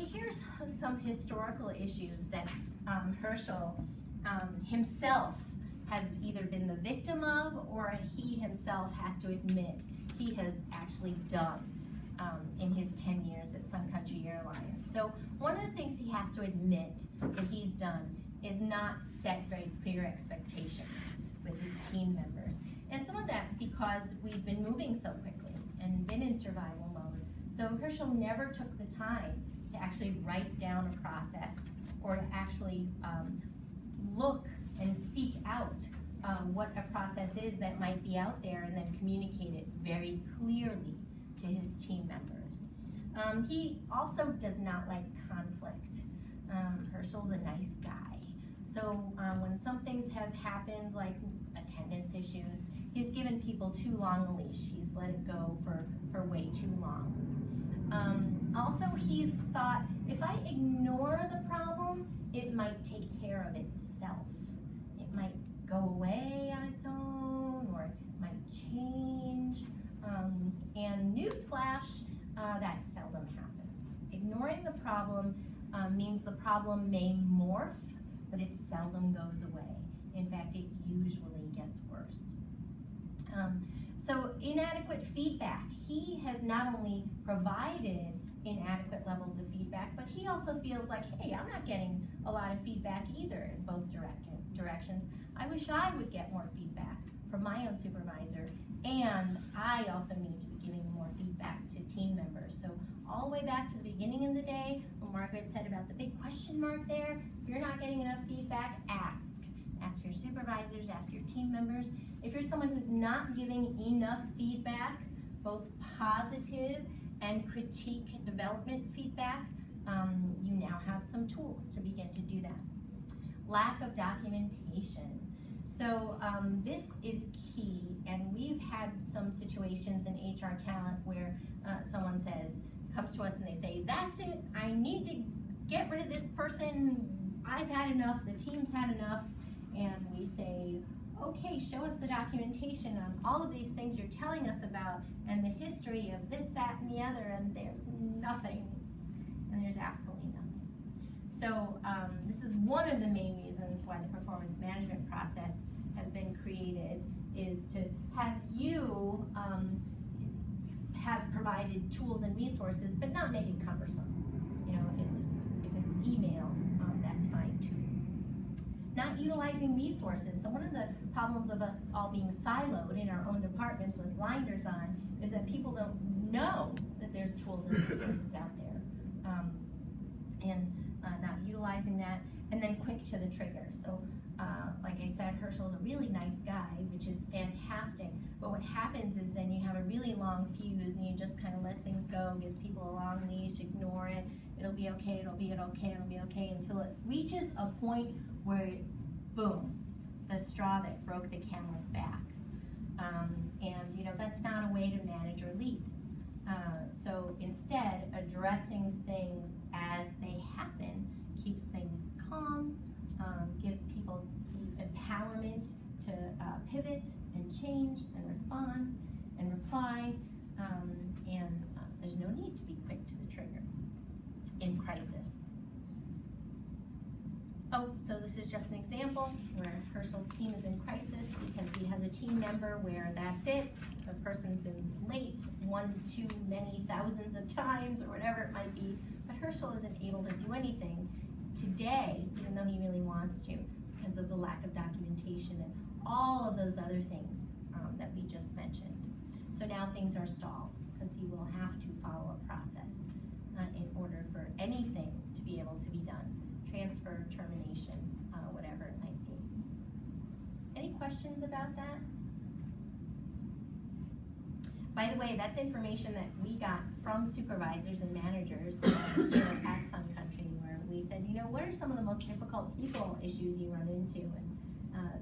here's some historical issues that Herschel himself has either been the victim of, or he himself has to admit he has actually done in his 10 years at Sun Country Airlines. So one of the things he has to admit that he's done is not set very clear expectations with his team members. And some of that's because we've been moving so quickly and been in survival mode. So Herschel never took the time to actually write down a process or to actually look and seek out what a process is that might be out there and then communicate it very clearly to his team members. He also does not like conflict. Herschel's a nice guy. So when some things have happened, like attendance issues, he's given people too long a leash. He's let it go for way too long. Also, he's thought, if I ignore the problem, it might take care of itself. It might go away on its own, or it might change. And newsflash, that seldom happens. Ignoring the problem means the problem may morph, but it seldom goes away. In fact, it usually gets worse. So inadequate feedback. He has not only provided inadequate levels of feedback, but he also feels like, hey, I'm not getting a lot of feedback either in both directions. I wish I would get more feedback from my own supervisor, and I also need to be giving more feedback to team members. So all the way back to the beginning of the day, when Margaret said about the big question mark there, if you're not getting enough feedback, ask. Ask your supervisors, ask your team members. If you're someone who's not giving enough feedback, both positive and critique and development feedback, you now have some tools to begin to do that. Lack of documentation. So this is key, and we've had some situations in HR talent where someone comes to us and they say, that's it, I need to get rid of this person, I've had enough, the team's had enough. And we say, okay, show us the documentation on all of these things you're telling us about and the history of this, that, and the other, and there's nothing. And there's absolutely nothing. So this is one of the main reasons why the performance management process has been created, is to have you have provided tools and resources, but not make it cumbersome. You know, if it's email, that's fine too. Not utilizing resources. So one of the problems of us all being siloed in our own departments with blinders on is that people don't know that there's tools and resources out there. And not utilizing that, and then quick to the trigger. So like I said, Herschel's a really nice guy, which is fantastic, but what happens is then you have a really long fuse and you just kind of let things go, give people a long leash, ignore it, it'll be okay, it'll be okay, it'll be okay, until it reaches a point where, boom, the straw that broke the camel's back. And you know, that's not a way to manage or lead. So instead, addressing things as they happen keeps things calm, gives people the empowerment to pivot and change and respond and reply, and there's no need to be quick to the trigger in crisis. Oh, so this is just an example where Herschel's team is in crisis because he has a team member where that's it, the person's been late one too many thousands of times or whatever it might be, but Herschel isn't able to do anything today, even though he really wants to, because of the lack of documentation and all of those other things that we just mentioned. So now things are stalled because he will have to follow a process in order for anything to be able to be done. Transfer, termination, whatever it might be. Any questions about that? By the way, that's information that we got from supervisors and managers here at Sun Country, where we said, you know, what are some of the most difficult people issues you run into? And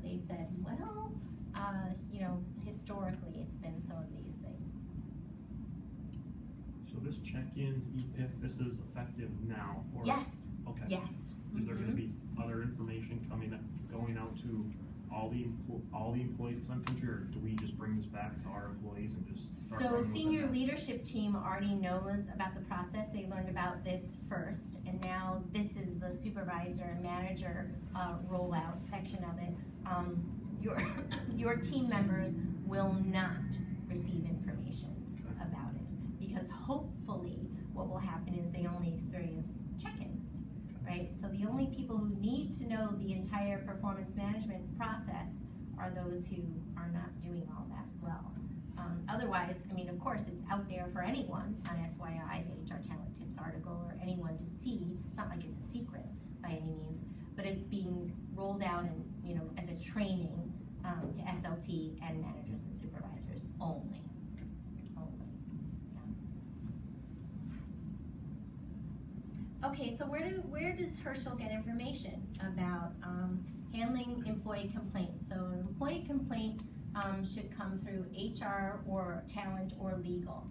they said, well, you know, historically it's been some of these things. So this check-ins, EPIF, this is effective now? Or? Yes. Okay. Yes. Is there going to be other information going out to all the employees in Sun Country, or do we just bring this back to our employees and just start So running with it senior now? leadership team already knows about the process. They learned about this first, and now this is the supervisor and manager rollout section of it. Your team members will not receive information about it, because hopefully what will happen is they only experience check-ins, right? So the only people who need to know the entire performance management process are those who are not doing all that well. Otherwise, I mean, of course, it's out there for anyone on SYI, the HR Talent Tips article, or anyone to see. It's not like it's a secret by any means, but it's being rolled out and, you know, as a training to SLT and managers and supervisors only. Yeah. Okay, so where does Herschel get information about handling employee complaints? So an employee complaint should come through HR or talent or legal.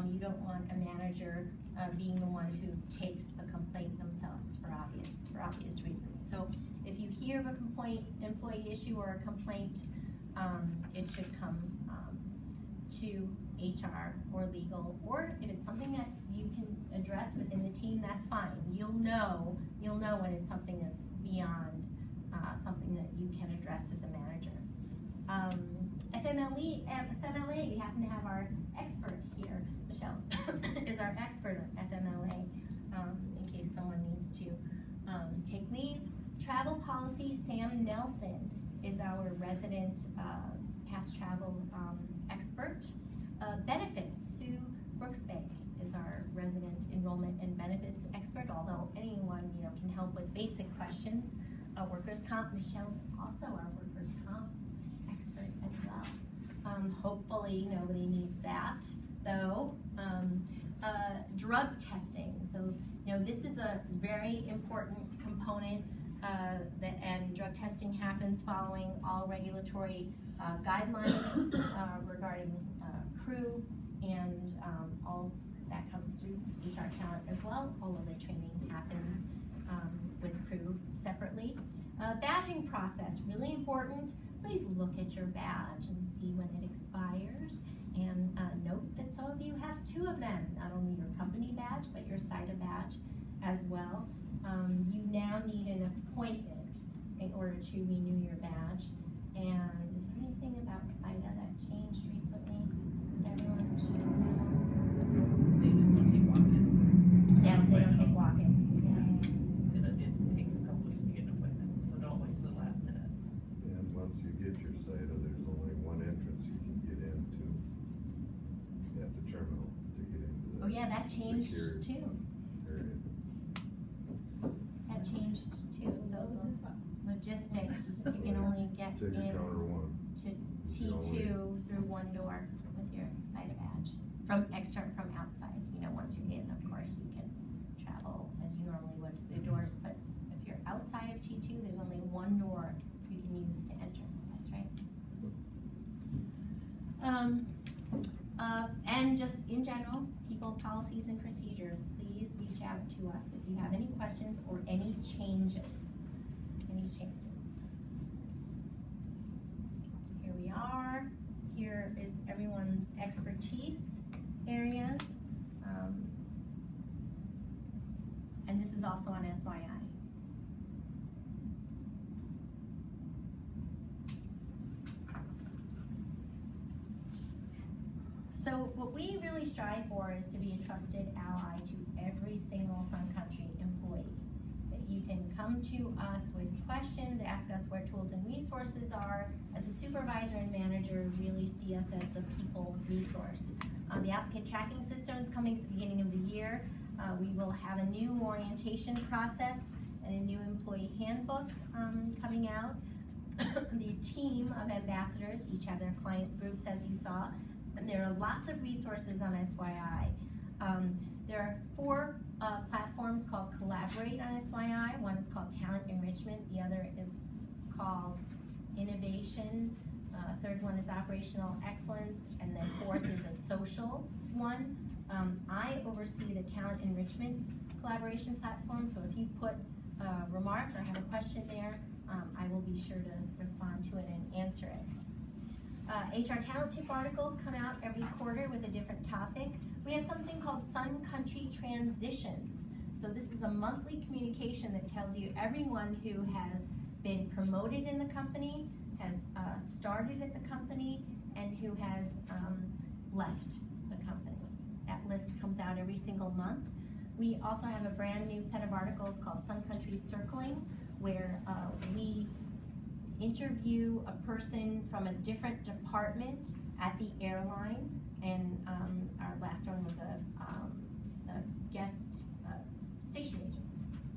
You don't want a manager being the one who takes the complaint themselves for obvious reasons. So if you hear of a employee issue or a complaint, it should come to HR or legal, or if it's something that you can address within the team, that's fine. You'll know when it's something that's beyond something that you can address as a manager. FMLA, we happen to have our expert here. Michelle is our expert on FMLA, in case someone needs to take leave. Travel policy, Sam Nelson is our resident past travel expert. Benefits, Sue Brooksbank is our resident enrollment and benefits expert, although anyone, you know, can help with basic questions. Workers' comp, Michelle's also our workers' comp expert as well. Hopefully nobody needs that, though. Drug testing, so, you know, this is a very important component, and drug testing happens following all regulatory guidelines regarding crew, and all that comes through HR Talent as well. All of the training happens with crew separately. Badging process, really important. Please look at your badge and see when it expires, and note that some of you have two of them, not only your company badge, but your CITA badge as well. You now need an appointment in order to renew your badge. And is there anything about CITA that changed recently? Everyone should know. They just don't take walk-ins. Yes, they don't take walk-ins. Yeah. It takes a couple weeks to get an appointment, so don't wait till the last minute. And once you get your CITA, there's only one entrance you can get into at the terminal to get into the Oh yeah, that changed secured too. area. That changed too. So the logistics, you can only get Ticket in counter one. to It's the T2 through one door with your CITA badge. From outside, you know, once you're in, of course, you can travel as you normally would through the doors, but if you're outside of T2, there's only one door you can use to enter, that's right. And just in general, people, policies and procedures, please reach out to us if you have any questions or any changes. Here we are. Here is everyone's expertise areas. And this is also on SYI. So what we really strive for is to be a trusted ally to every single Sun Country employee. That you can come to us with questions, ask us where tools and resources are. As a supervisor and manager, really see us as the people resource. The applicant tracking system is coming at the beginning of the year. We will have a new orientation process and a new employee handbook coming out. The team of ambassadors each have their client groups, as you saw. And there are lots of resources on SYI. There are 4 platforms called Collaborate on SYI. One is called Talent Enrichment. The other is called Innovation. Third one is Operational Excellence. And then 4th is a social one. I oversee the Talent Enrichment collaboration platform. So if you put a remark or have a question there, I will be sure to respond to it and answer it. HR Talent Tip articles come out every quarter with a different topic. We have something called Sun Country Transitions. So this is a monthly communication that tells you everyone who has been promoted in the company, has started at the company, and who has left the company. That list comes out every single month. We also have a brand new set of articles called Sun Country Circling, where we interview a person from a different department at the airline, and our last one was a guest station agent,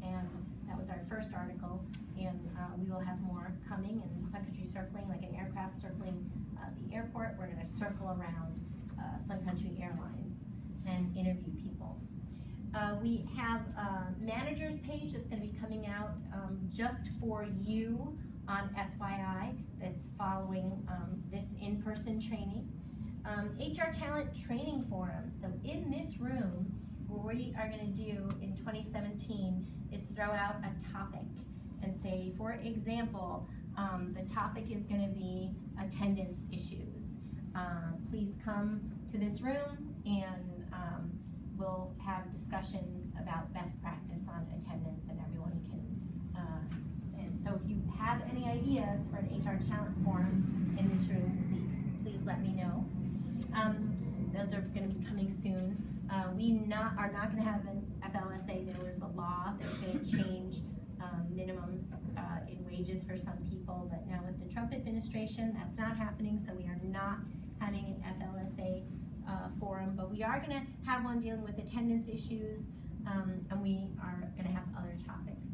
and that was our first article, and we will have more coming. And Sun Country Circling, like an aircraft circling the airport, we're going to circle around Sun Country Airlines and interview people. We have a manager's page that's going to be coming out just for you on SYI, that's following this in-person training. HR Talent Training Forum. So in this room, what we are going to do in 2017 is throw out a topic and say, for example, the topic is going to be attendance issues. Please come to this room and we'll have discussions about best practice on attendance, and everyone can, and so if you have any ideas for an HR Talent Forum in this room, please let me know. Those are going to be coming soon. We are not going to have an FLSA. There was a law that's going to change minimums in wages for some people, but now with the Trump administration, that's not happening, so we are not having an FLSA forum, but we are going to have one dealing with attendance issues, and we are going to have other topics.